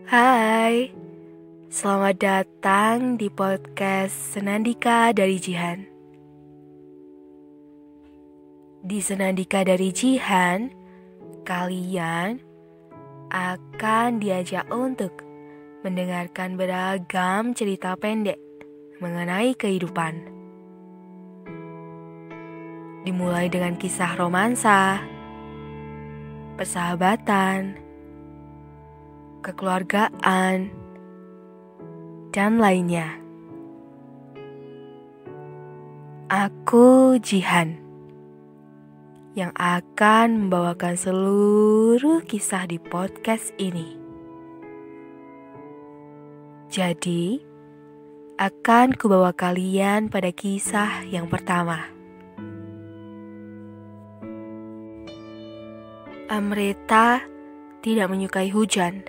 Hai, selamat datang di podcast Senandika dari Jihan. Di Senandika dari Jihan, kalian akan diajak untuk mendengarkan beragam cerita pendek mengenai kehidupan. Dimulai dengan kisah romansa, persahabatan, kekeluargaan, dan lainnya. Aku Jihan yang akan membawakan seluruh kisah di podcast ini. Jadi, akan kubawa kalian pada kisah yang pertama. Amreta tidak menyukai hujan.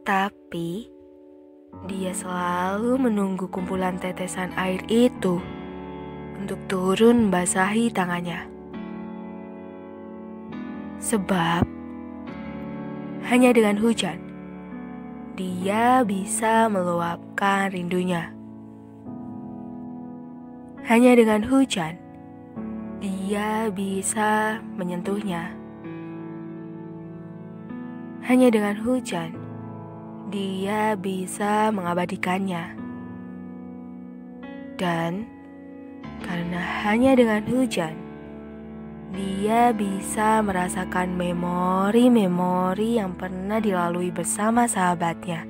Tapi, dia selalu menunggu kumpulan tetesan air itu untuk turun membasahi tangannya. Sebab, hanya dengan hujan, dia bisa meluapkan rindunya. Hanya dengan hujan, dia bisa menyentuhnya. Hanya dengan hujan, dia bisa mengabadikannya. Dan karena hanya dengan hujan, dia bisa merasakan memori-memori yang pernah dilalui bersama sahabatnya.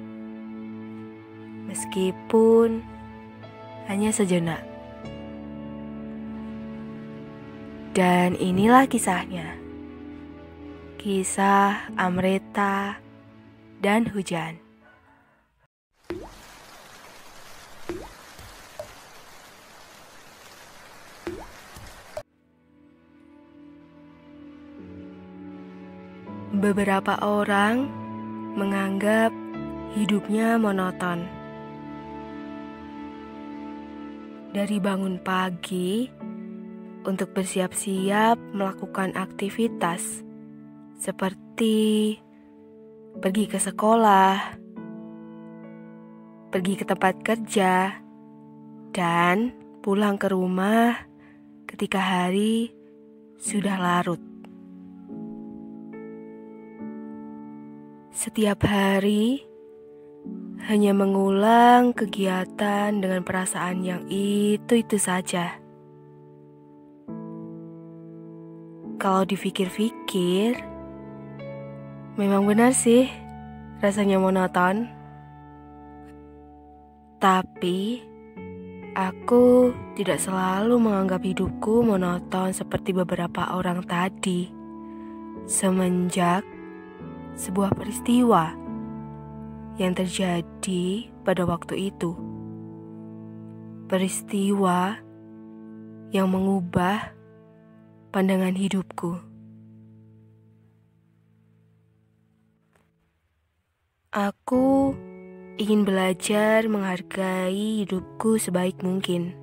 Meskipun hanya sejenak. Dan inilah kisahnya. Kisah Amreta dan hujan. Beberapa orang menganggap hidupnya monoton. Dari bangun pagi untuk bersiap-siap melakukan aktivitas seperti pergi ke sekolah, pergi ke tempat kerja, dan pulang ke rumah ketika hari sudah larut. Setiap hari hanya mengulang kegiatan dengan perasaan yang itu-itu saja. Kalau dipikir-pikir, memang benar sih rasanya monoton. Tapi, aku tidak selalu menganggap hidupku monoton seperti beberapa orang tadi. Semenjak sebuah peristiwa yang terjadi pada waktu itu. Peristiwa yang mengubah pandangan hidupku. Aku ingin belajar menghargai hidupku sebaik mungkin.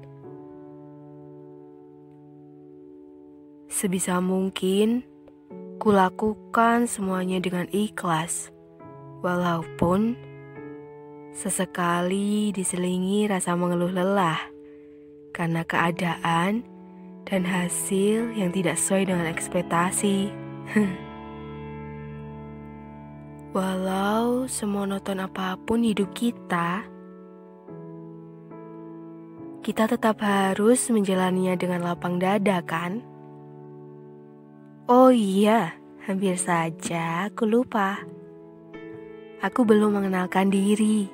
Sebisa mungkin, kulakukan semuanya dengan ikhlas, walaupun sesekali diselingi rasa mengeluh lelah karena keadaan dan hasil yang tidak sesuai dengan ekspektasi. Walau semonoton apapun hidup kita tetap harus menjalaninya dengan lapang dada, kan? Oh iya, hampir saja aku lupa. Aku belum mengenalkan diri.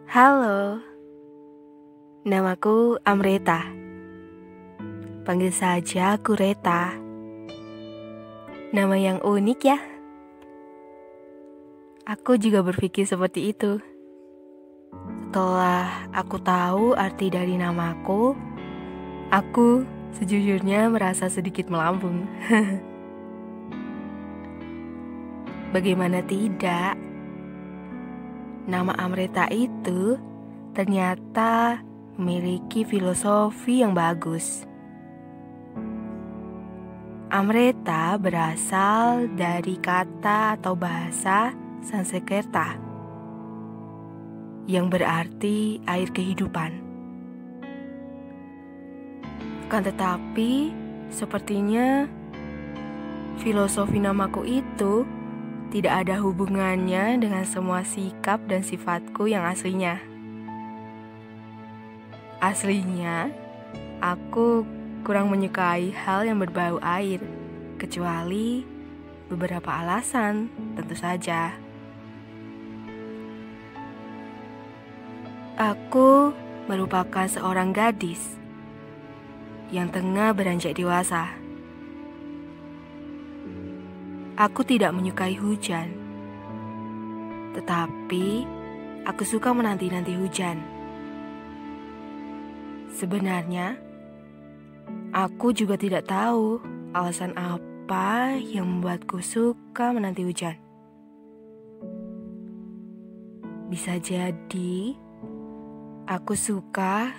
Halo, namaku Amreta. Panggil saja aku Reta. Nama yang unik ya. Aku juga berpikir seperti itu. Setelah aku tahu arti dari namaku, aku sejujurnya merasa sedikit melambung. Bagaimana tidak? Nama Amreta itu ternyata memiliki filosofi yang bagus. Amreta berasal dari kata atau bahasa Sanskerta yang berarti air kehidupan. Akan tetapi, sepertinya filosofi namaku itu tidak ada hubungannya dengan semua sikap dan sifatku yang aslinya. Aslinya, aku kurang menyukai hal yang berbau air, kecuali beberapa alasan, tentu saja. Aku merupakan seorang gadis yang tengah beranjak dewasa. Aku tidak menyukai hujan, tetapi aku suka menanti-nanti hujan. Sebenarnya, aku juga tidak tahu alasan apa yang membuatku suka menanti hujan. Bisa jadi, aku suka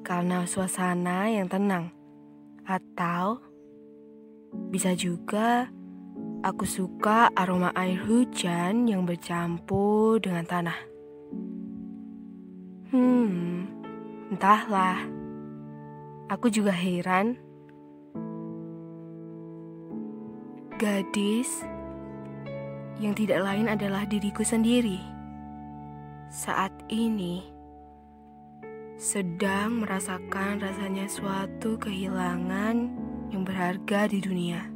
karena suasana yang tenang. Atau, bisa juga aku suka aroma air hujan yang bercampur dengan tanah. Entahlah. Aku juga heran. Gadis yang tidak lain adalah diriku sendiri. Saat ini sedang merasakan rasanya suatu kehilangan yang berharga di dunia.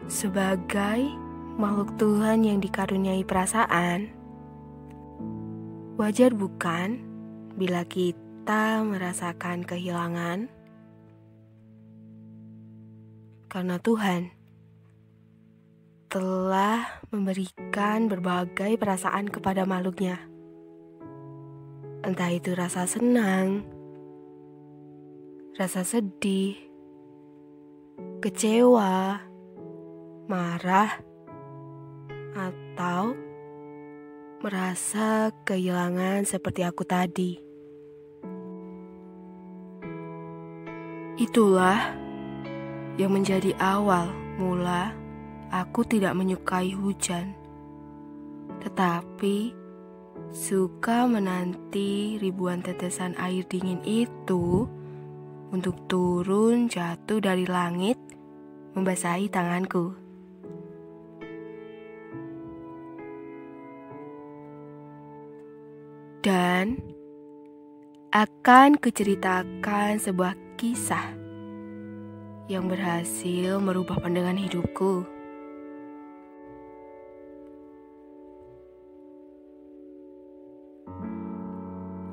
Sebagai makhluk Tuhan yang dikaruniai perasaan, wajar bukan bila kita merasakan kehilangan? Karena Tuhan telah memberikan berbagai perasaan kepada makhluknya. Entah itu rasa senang, rasa sedih, kecewa, marah, atau merasa kehilangan seperti aku tadi. Itulah yang menjadi awal mula aku tidak menyukai hujan, tetapi suka menanti ribuan tetesan air dingin itu untuk turun jatuh dari langit membasahi tanganku. Dan akan kuceritakan sebuah kisah yang berhasil merubah pandangan hidupku.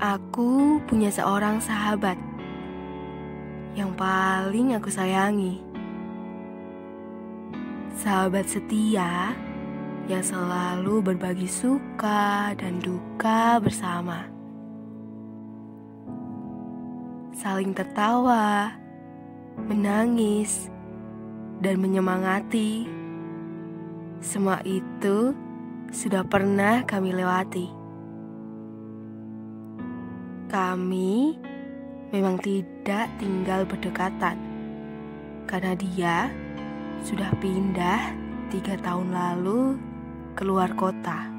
Aku punya seorang sahabat yang paling aku sayangi. Sahabat setia yang selalu berbagi suka dan duka bersama. Saling tertawa, menangis, dan menyemangati. Semua itu sudah pernah kami lewati. Kami memang tidak tinggal berdekatan, karena dia sudah pindah 3 tahun lalu keluar kota.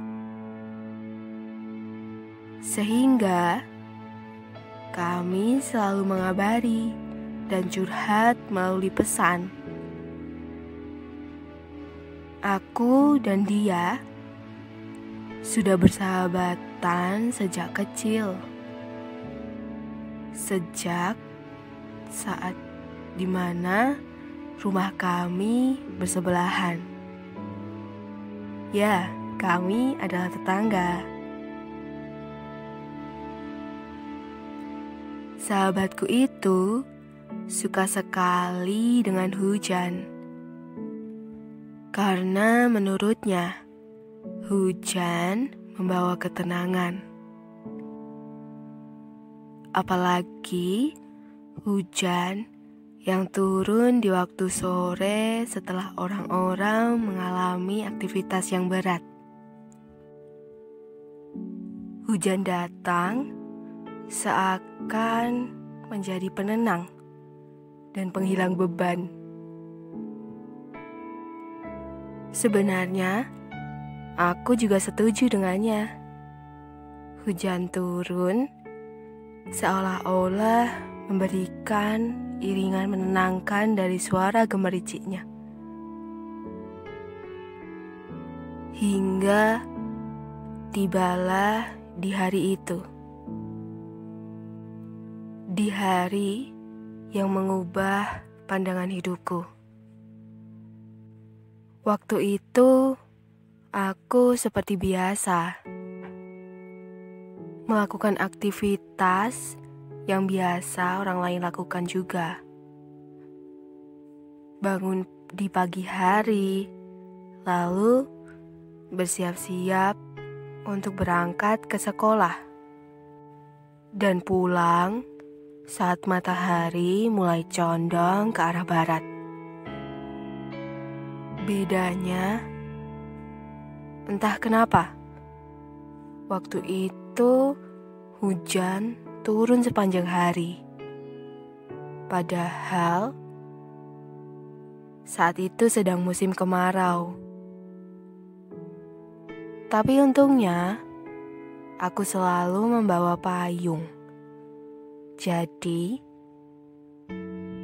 Sehingga kami selalu mengabari dan curhat melalui pesan. Aku dan dia sudah bersahabatan sejak kecil. Sejak saat dimana rumah kami bersebelahan. Ya, kami adalah tetangga. Sahabatku itu suka sekali dengan hujan. Karena menurutnya, hujan membawa ketenangan. Apalagi hujan yang turun di waktu sore setelah orang-orang mengalami aktivitas yang berat. Hujan datang seakan menjadi penenang dan penghilang beban. Sebenarnya, aku juga setuju dengannya. Hujan turun seolah-olah memberikan iringan menenangkan dari suara gemericiknya. Hingga tibalah di hari itu. Di hari yang mengubah pandangan hidupku. Waktu itu, aku seperti biasa melakukan aktivitas yang biasa orang lain lakukan juga. Bangun di pagi hari, lalu bersiap-siap untuk berangkat ke sekolah, dan pulang saat matahari mulai condong ke arah barat. Bedanya, entah kenapa, waktu itu hujan turun sepanjang hari. Padahal saat itu sedang musim kemarau. Tapi untungnya, aku selalu membawa payung. Jadi,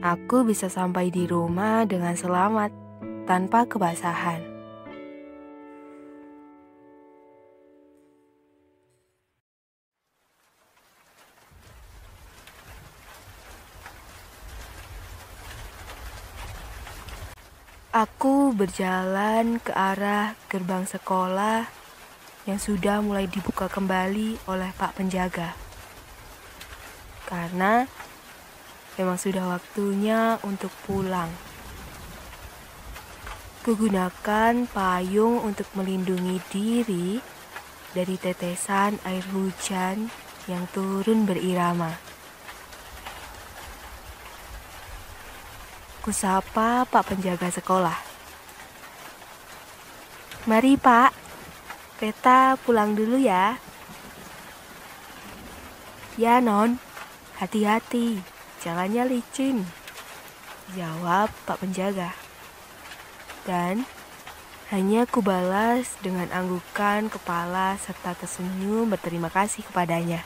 aku bisa sampai di rumah dengan selamat tanpa kebasahan. Aku berjalan ke arah gerbang sekolah yang sudah mulai dibuka kembali oleh Pak Penjaga. Karena memang sudah waktunya untuk pulang. Kugunakan payung untuk melindungi diri dari tetesan air hujan yang turun berirama. Kusapa Pak Penjaga sekolah. "Mari Pak, Peta pulang dulu ya." "Ya Non, hati-hati, jalannya licin," jawab Pak Penjaga. Dan hanya kubalas dengan anggukan kepala serta tersenyum berterima kasih kepadanya.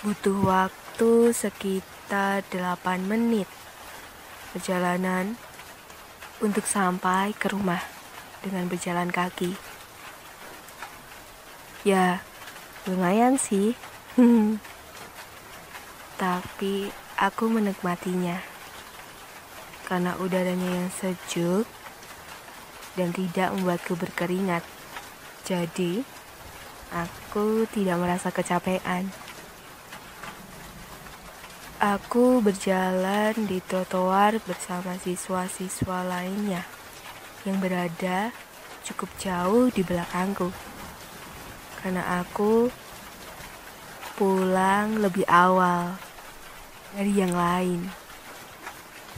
Butuh waktu sekitar 8 menit perjalanan untuk sampai ke rumah dengan berjalan kaki. Ya, lumayan sih. Tapi aku menikmatinya karena udaranya yang sejuk dan tidak membuatku berkeringat. Jadi, aku tidak merasa kecapean. Aku berjalan di trotoar bersama siswa-siswa lainnya yang berada cukup jauh di belakangku. Karena aku pulang lebih awal dari yang lain.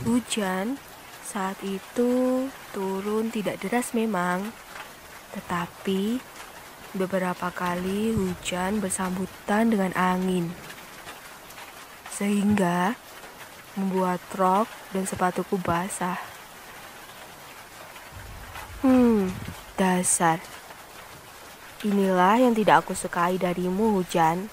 Hujan saat itu turun tidak deras memang, tetapi beberapa kali hujan bersambutan dengan angin. Sehingga membuat rok dan sepatuku basah. Dasar. Inilah yang tidak aku sukai darimu, hujan.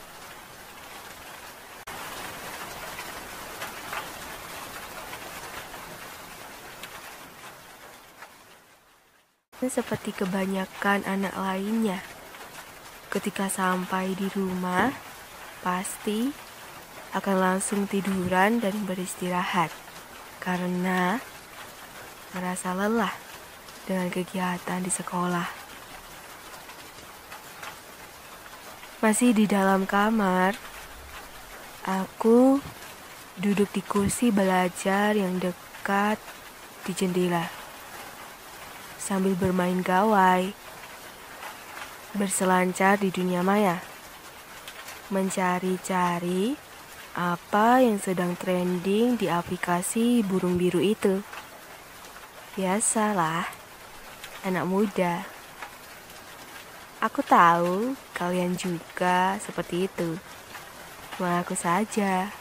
Seperti kebanyakan anak lainnya, ketika sampai di rumah, pasti akan langsung tiduran dan beristirahat karena merasa lelah dengan kegiatan di sekolah. Masih di dalam kamar, aku duduk di kursi belajar yang dekat di jendela sambil bermain gawai, berselancar di dunia maya, mencari-cari apa yang sedang trending di aplikasi burung biru itu. Biasalah, anak muda. Aku tahu kalian juga seperti itu. suaraku saja.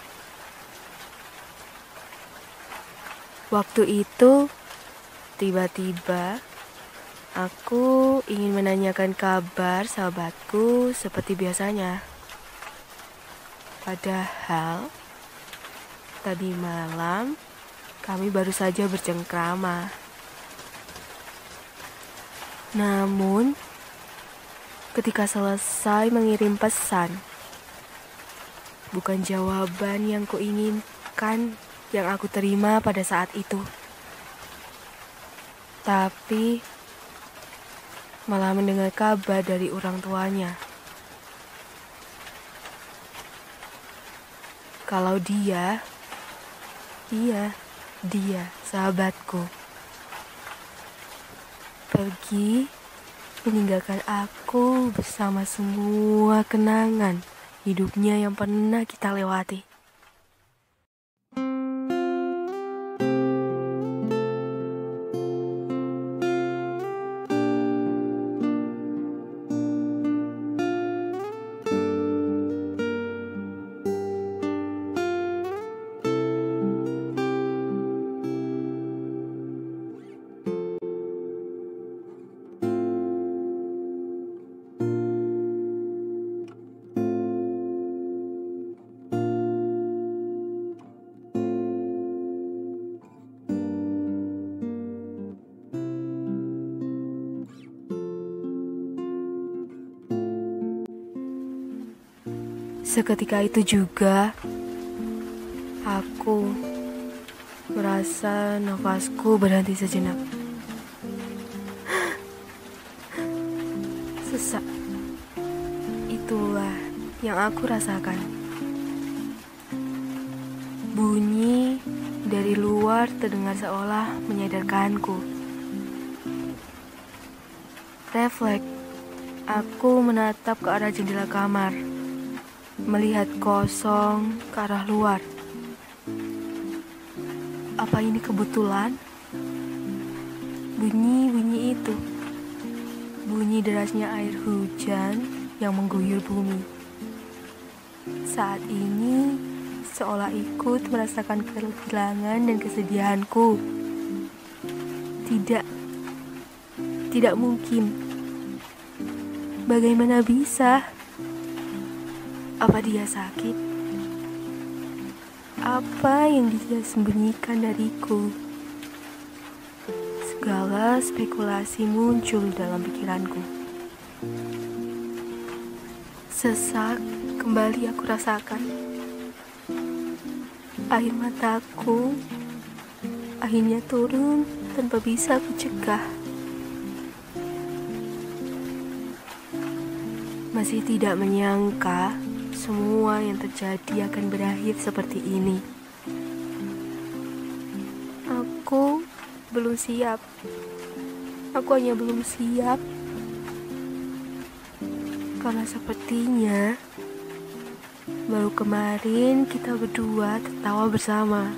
Waktu itu, tiba-tiba aku ingin menanyakan kabar sahabatku seperti biasanya. Padahal, tadi malam kami baru saja bercengkrama. Namun, ketika selesai mengirim pesan, bukan jawaban yang kuinginkan yang aku terima pada saat itu. Tapi, malah mendengar kabar dari orang tuanya. Kalau dia, sahabatku, pergi meninggalkan aku bersama semua kenangan hidupnya yang pernah kita lewati. Seketika itu juga, aku merasa nafasku berhenti sejenak. Sesak. Itulah yang aku rasakan. Bunyi dari luar terdengar seolah menyadarkanku. Refleks, aku menatap ke arah jendela kamar, melihat kosong ke arah luar. Apa ini kebetulan? Bunyi itu, bunyi derasnya air hujan yang mengguyur bumi. Saat ini seolah ikut merasakan kehilangan dan kesedihanku. Tidak mungkin. Bagaimana bisa? Apa dia sakit? Apa yang dia sembunyikan dariku? Segala spekulasi muncul dalam pikiranku. Sesak kembali aku rasakan. Air mataku akhirnya turun tanpa bisa kucegah. Masih tidak menyangka semua yang terjadi akan berakhir seperti ini. Aku belum siap. Aku hanya belum siap. Karena sepertinya baru kemarin kita berdua tertawa bersama.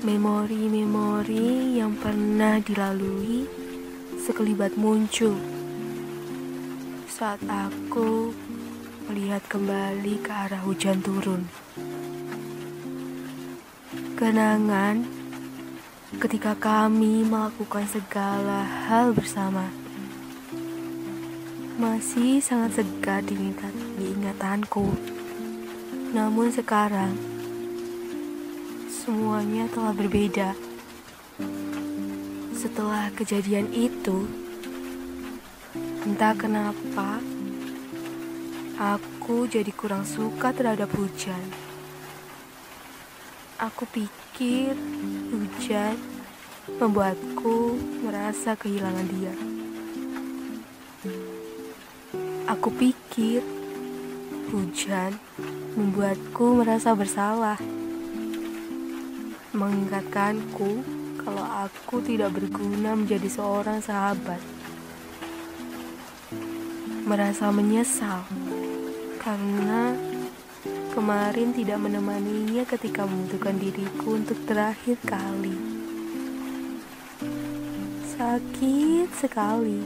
Memori-memori yang pernah dilalui sekelibat muncul saat aku melihat kembali ke arah hujan turun. Kenangan ketika kami melakukan segala hal bersama masih sangat segar di ingatanku. Namun sekarang semuanya telah berbeda. Setelah kejadian itu, entah kenapa, aku jadi kurang suka terhadap hujan. Aku pikir hujan membuatku merasa kehilangan dia. Aku pikir hujan membuatku merasa bersalah, mengingatkanku kalau aku tidak berguna menjadi seorang sahabat. Merasa menyesal karena kemarin tidak menemaninya ketika membutuhkan diriku untuk terakhir kali. Sakit sekali.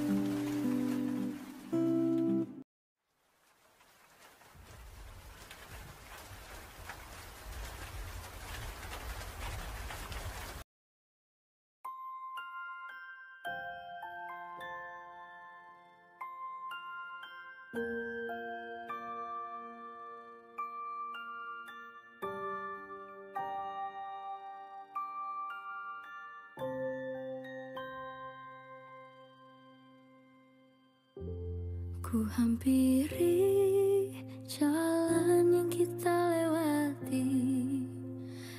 Ku hampiri jalan yang kita lewati,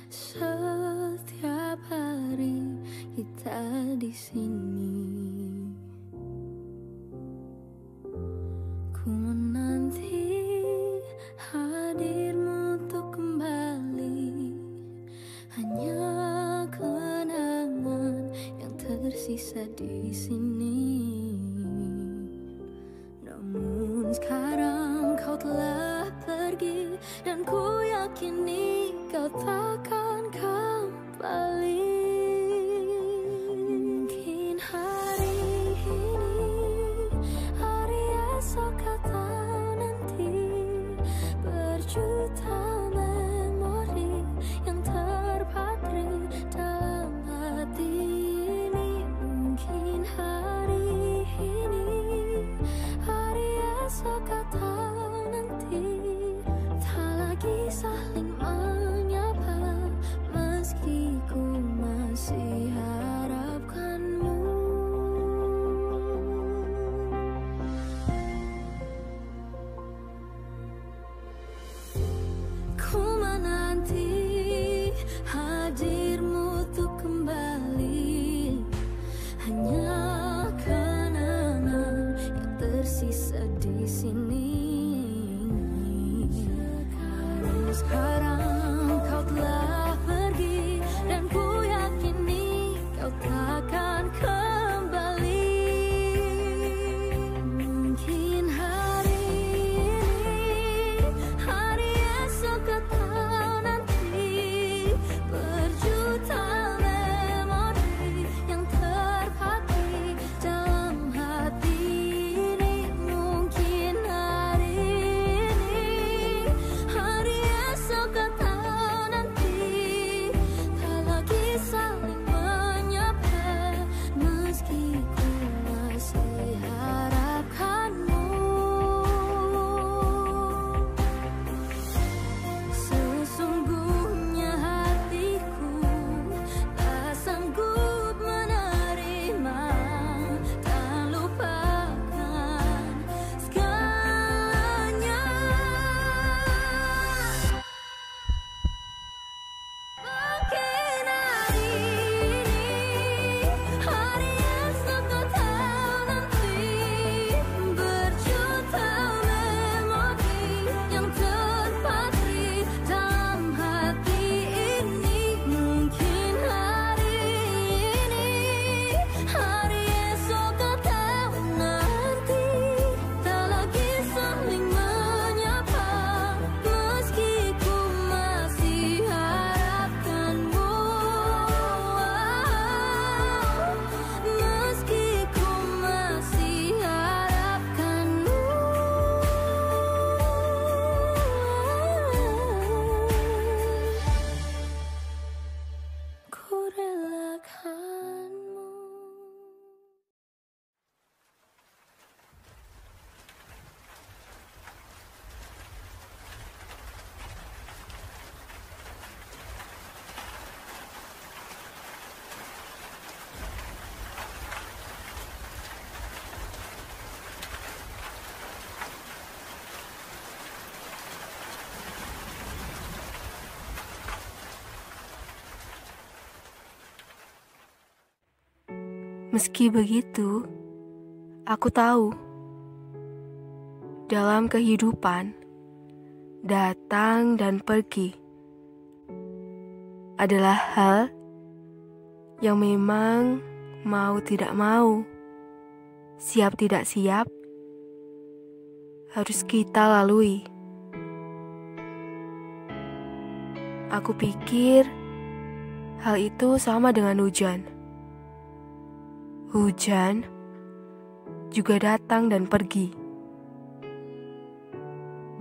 setiap hari kita di sini. Ku menanti hadirmu untuk kembali, hanya kenangan yang tersisa di sini. Namun sekarang kau telah pergi, dan ku yakini kau takkan kembali. Mungkin hari ini, hari esok atau nanti, berjuta memori yang terpatri dalam hati ini. Mungkin hari ini, esok atau nanti, tak lagi saling menyapa, meski ku masih harapkanmu. Ku menanti hadirmu untuk kembali, hanya kenangan yang tersisa di sini. Sekarang kau telah pergi, dan ku yakini kau takkan kembali. Mungkin hari ini, hari esok atau nanti, berjuta memori yang terpatri dalam hati ini. Mungkin hari ini, hari esok atau nanti, tak lagi saling menyapa, meski ku masih harapkanmu. Sesungguhnya hatiku tak sanggup menerima dan lupakan segalanya. Mungkin hari ini, hari esok atau nanti, berjuta memori yang terpatri dalam hati ini. Mungkin hari ini, hari esok atau nanti, tak lagi saling menyapa, meski ku masih harapkanmu. Meski ku masih harapkanmu. Ku relakanmu. Meski begitu, aku tahu dalam kehidupan, datang dan pergi adalah hal yang memang mau tidak mau, siap tidak siap, harus kita lalui. Aku pikir hal itu sama dengan hujan. Hujan juga datang dan pergi.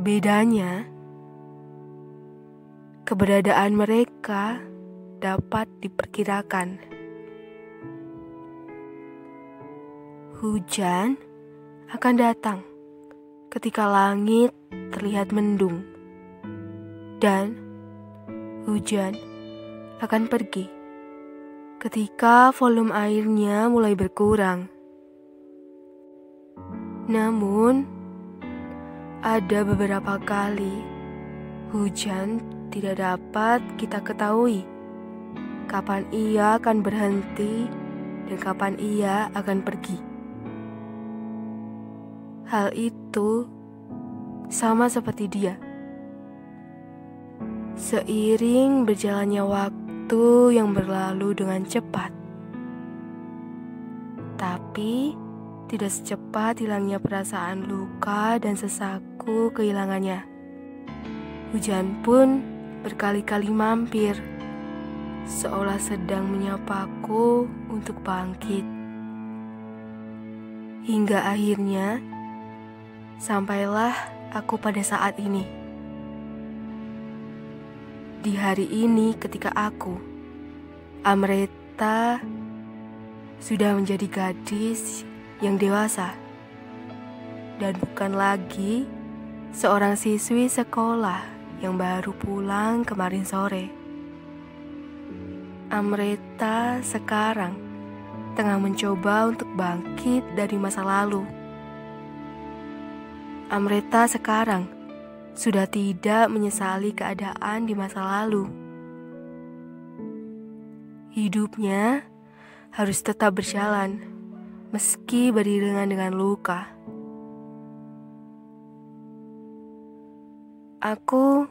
Bedanya, keberadaan mereka dapat diperkirakan. Hujan akan datang ketika langit terlihat mendung dan hujan akan pergi ketika volume airnya mulai berkurang. Namun, ada beberapa kali hujan tidak dapat kita ketahui kapan ia akan berhenti dan kapan ia akan pergi. Hal itu sama seperti dia. Seiring berjalannya waktu yang berlalu dengan cepat, tapi tidak secepat hilangnya perasaan luka dan sesaku kehilangannya. Hujan pun berkali-kali mampir, seolah sedang menyapaku untuk bangkit. Hingga akhirnya, sampailah aku pada saat ini. Di hari ini ketika aku, Amreta, sudah menjadi gadis yang dewasa dan bukan lagi seorang siswi sekolah yang baru pulang kemarin sore. Amreta sekarang tengah mencoba untuk bangkit dari masa lalu. Amreta sekarang sudah tidak menyesali keadaan di masa lalu. Hidupnya harus tetap berjalan meski beriringan dengan luka. Aku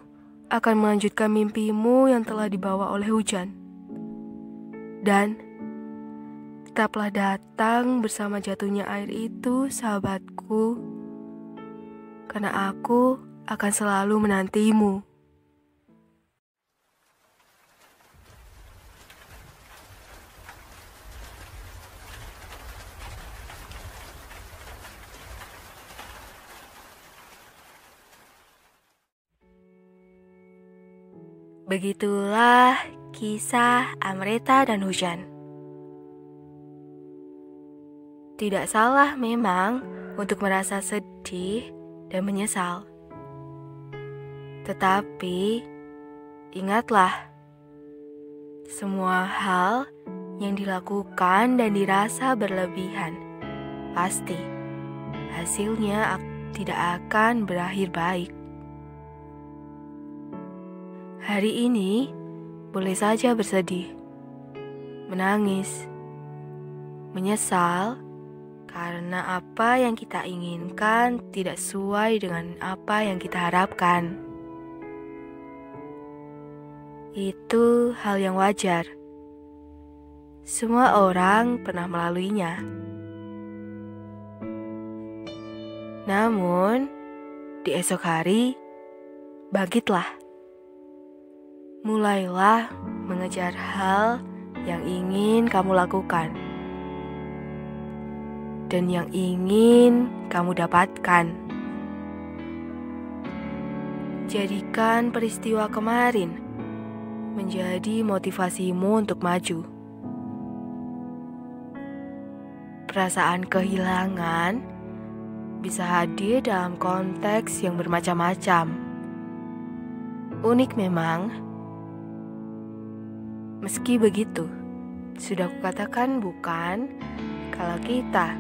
akan melanjutkan mimpimu yang telah dibawa oleh hujan. Dan tetaplah datang bersama jatuhnya air itu, sahabatku, karena aku akan selalu menantimu. Begitulah kisah Amreta dan hujan. Tidak salah memang untuk merasa sedih dan menyesal. Tetapi ingatlah, semua hal yang dilakukan dan dirasa berlebihan pasti hasilnya tidak akan berakhir baik. Hari ini boleh saja bersedih, menangis, menyesal karena apa yang kita inginkan tidak sesuai dengan apa yang kita harapkan. Itu hal yang wajar. Semua orang pernah melaluinya. Namun, di esok hari, bangkitlah. Mulailah mengejar hal yang ingin kamu lakukan dan yang ingin kamu dapatkan. Jadikan peristiwa kemarin menjadi motivasimu untuk maju. Perasaan kehilangan bisa hadir dalam konteks yang bermacam-macam. Unik memang. Meski begitu, sudah kukatakan bukan kalau kita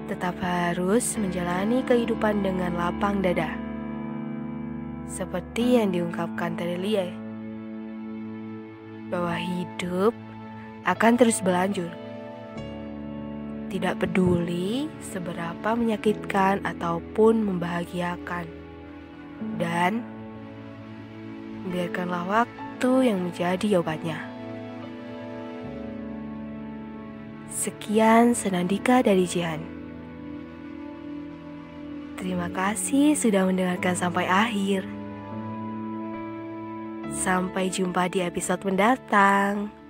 tetap harus menjalani kehidupan dengan lapang dada. Seperti yang diungkapkan Terelie, bahwa hidup akan terus berlanjut. Tidak peduli seberapa menyakitkan ataupun membahagiakan. Dan biarkanlah waktu yang menjadi obatnya. Sekian senandika dari Jihan. Terima kasih sudah mendengarkan sampai akhir. Sampai jumpa di episode mendatang.